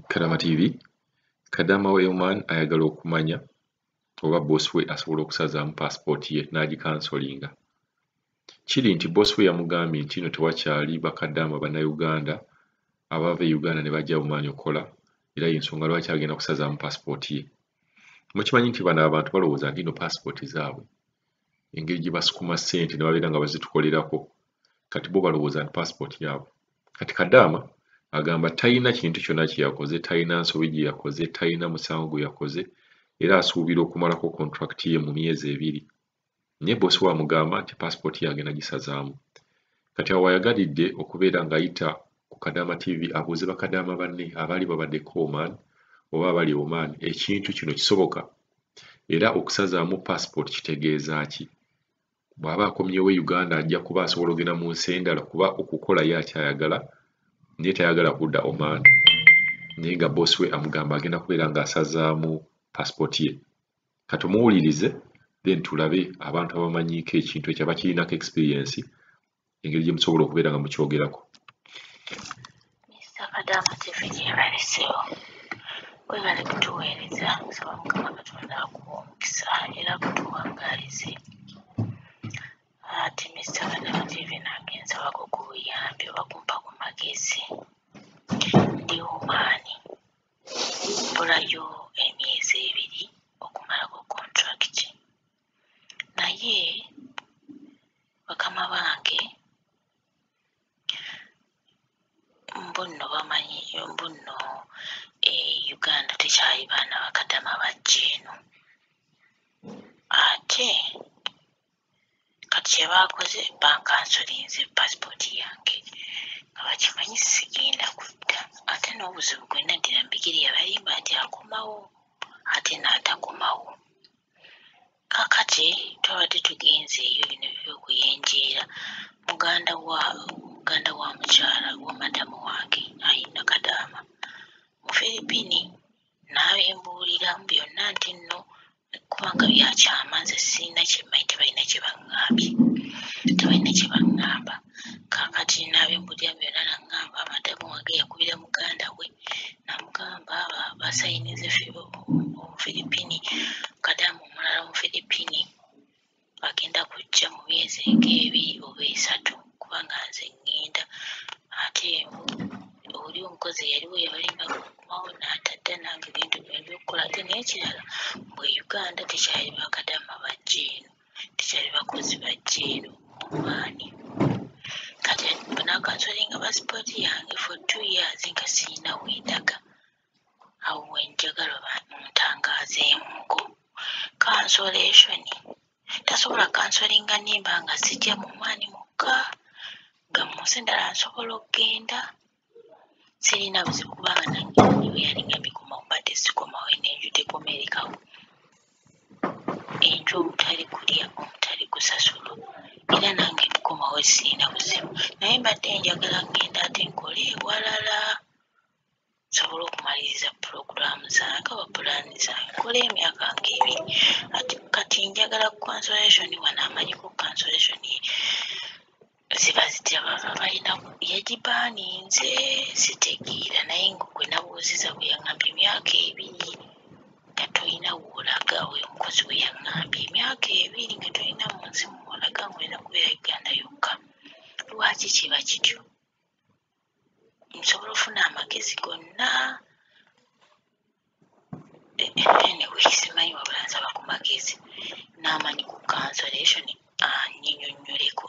Kadama TV. Kadama we man ayagala okumanya oba boss we asobola okusazaamu passport ye n'agikansolinga. Kiri nti boss we yamugambye nti no tewakyali bakadama bannayuganda abava e Uganda ne bajja bumanyi okola era y'ensonga lwaki agenda kusazaamu passport ye. Mukimanyi nti bano abantu balowooza nti no passport zaabwe engeri gye basukuma ssente ne babeera nga bazitukolerako kati bo balowooza nti passport yaabwe. Kati Kadama agamba talina kintu kyonna kye yakoze, talina nsobi gye yakoze, talina musango gwe yakoze era asuubira okumalako contract ye mu myezi 2. Naye bosi we amugamba nti passport ye agenda gisazaamu. Kati awo ayagalidde okubeera ng'ayita ku Kadama TV abuuze bakadama banne abaali babaddeko Oman oba abali Oman ekintu kino kisoboka era okusazaamu passport kitegeeza ki? Bw'aba akomyewo Uganda ajja kuba asobola ogenda mu nsi endala kuba okukola ye akyayagala naye tayagala kudda Oman. Naye nga bosi we amugamba agenda kubeera ng'asazaamu passport ye. Kati muwulirize then tulabe abantu abamanyiiko ekintu ekyo abakirinako experience engeri gye musobola okubeera nga mukyogerako. Mr. Kadama TV yeebaleseewo. Webale kutuweereza nsaba Mukama Katonda akuwa omukisa era kutuwangaalize. Ati Mr. Kadama TV nange nsabako ku buyambi oba kumpa ku magezi. Ndi Omaani. Mbulayo emyezi 2 okumalako contract. Naye bakama bange mbunno bamanyi mbunno Uganda tekyali baana bakadama bajja eno. Ate kati kye baakoze bankansolinze passport yange nga bakimanyi sigenda kudda. Ate n'obuzibu gwe naddira mbigiriya balimba nti akomawo ate n'atakomawo. Kakati twabadde tugenze eyo bino by'okuyenjeera muganda wa mukyala wa madamu wange ayina Kadama mu Philippine n'abembuulira byonna nti nno kubanga byakyama nze sirina kyemmanyi tebalina kye baŋŋamba. Kakati n'abembuulira byonna naŋŋamba madamu wange yakubira muganda we n'amugamba basayinize mu Philippine Kadama omulala mu Philippine bagenda kujja mu myezi ng'ebiri oba 3 kubanga nze ŋŋenda. Ate oli omukozi yaliwo yabalimba kumawo n'atadda nange bintu by'okukola. Ate n'ekirala bwe Uganda tekyali bakadama bajja eno tekyali bakozi bajja eno Omaani. Kati banaakansolinga passport yange for 2 years nga sirina wendaga. Awo wenjagala muntangaazeemuko cancellation. Tasobola kansolinga nimba nga sijja mu Omaani mukka nga mu nsi endala nsobola okgenda. Sirina buzibu kubanga nange we yalinga mbikomawo mbadde sikomawo enenju tekomerekawo. Enju omutali kulya omutali kusasula era nange mbikomawo sirina buzibu. Naye mbadde njagala ngenda ate nkole ewalala nsobole okumaliriza puroguramu zange oba pulaani zange nkole emyaka nga 2. Kati njagala cancellation wano amanyiko cancellation ziba zitya baba balina yagibaaninze sitegeera. Naye gwe nabuuziza bwe yaŋŋambye emyaka 2 nga tolina woolaga. We omukozi we yaŋŋambye emyaka 2 nga tolina mu nsi muwolaga ng'olina kubeera Uganda yokka. Lwaki kiba kityo? Nsobola ofuna amagezi gonna. Anyway simanyi wabula nsaba ku magezi n'amanyi ku cancellation annyinnyonnyoleko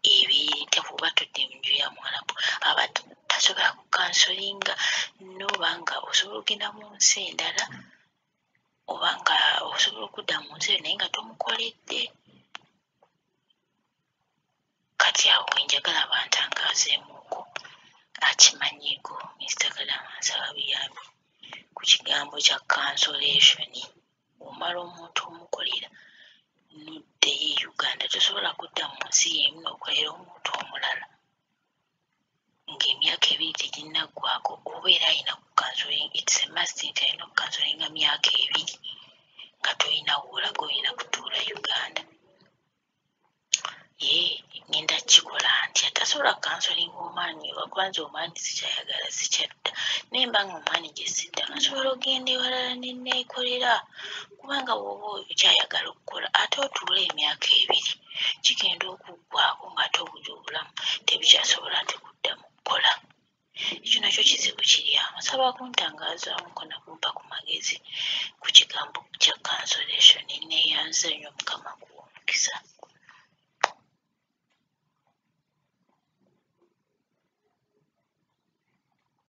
ebiyita kuba tudde mu nju ya Mwarabu aba tasobola ku kansolinga n'oba nga osobola okugenda mu nsi endala oba nga osobola okudda mu nsi naye nga tomukoledde. Kati awo wenjagala bantangaazeemuko akimanyiiko. Mr. Kadama nsaba buyambi ku kigambo kya cancellation. Omala omuntu omukolera nuddeyo Uganda tosobola kudda mu nsi y'emu n'okolera omuntu omulala ng'emyaka 2 teginnaggwako obeera alina ku cancelling. It's a must nti alina ku cancellinga myaka 2 nga tolina woolaga olina kutuula Uganda. ngenda kikola ntya tasobola kansolinga omwami wakwanza omwami sikyayagala sikyadda naye mba nga omwami gye sidda nsobola ogenda ewalala ne neekolera kubanga bw'oba okyayagala okukola ate otuula emyaka 2 kigenda okuggwaako nga tobuja obulamu tebikyasobola nti kuddamu kukola ekyo nakyo kizibu kiri awo nsaba kuntangazaamuko nakumpa ku magezi ku kigambo kya cancellation neeyanza nnyo mukama kuwa omukisa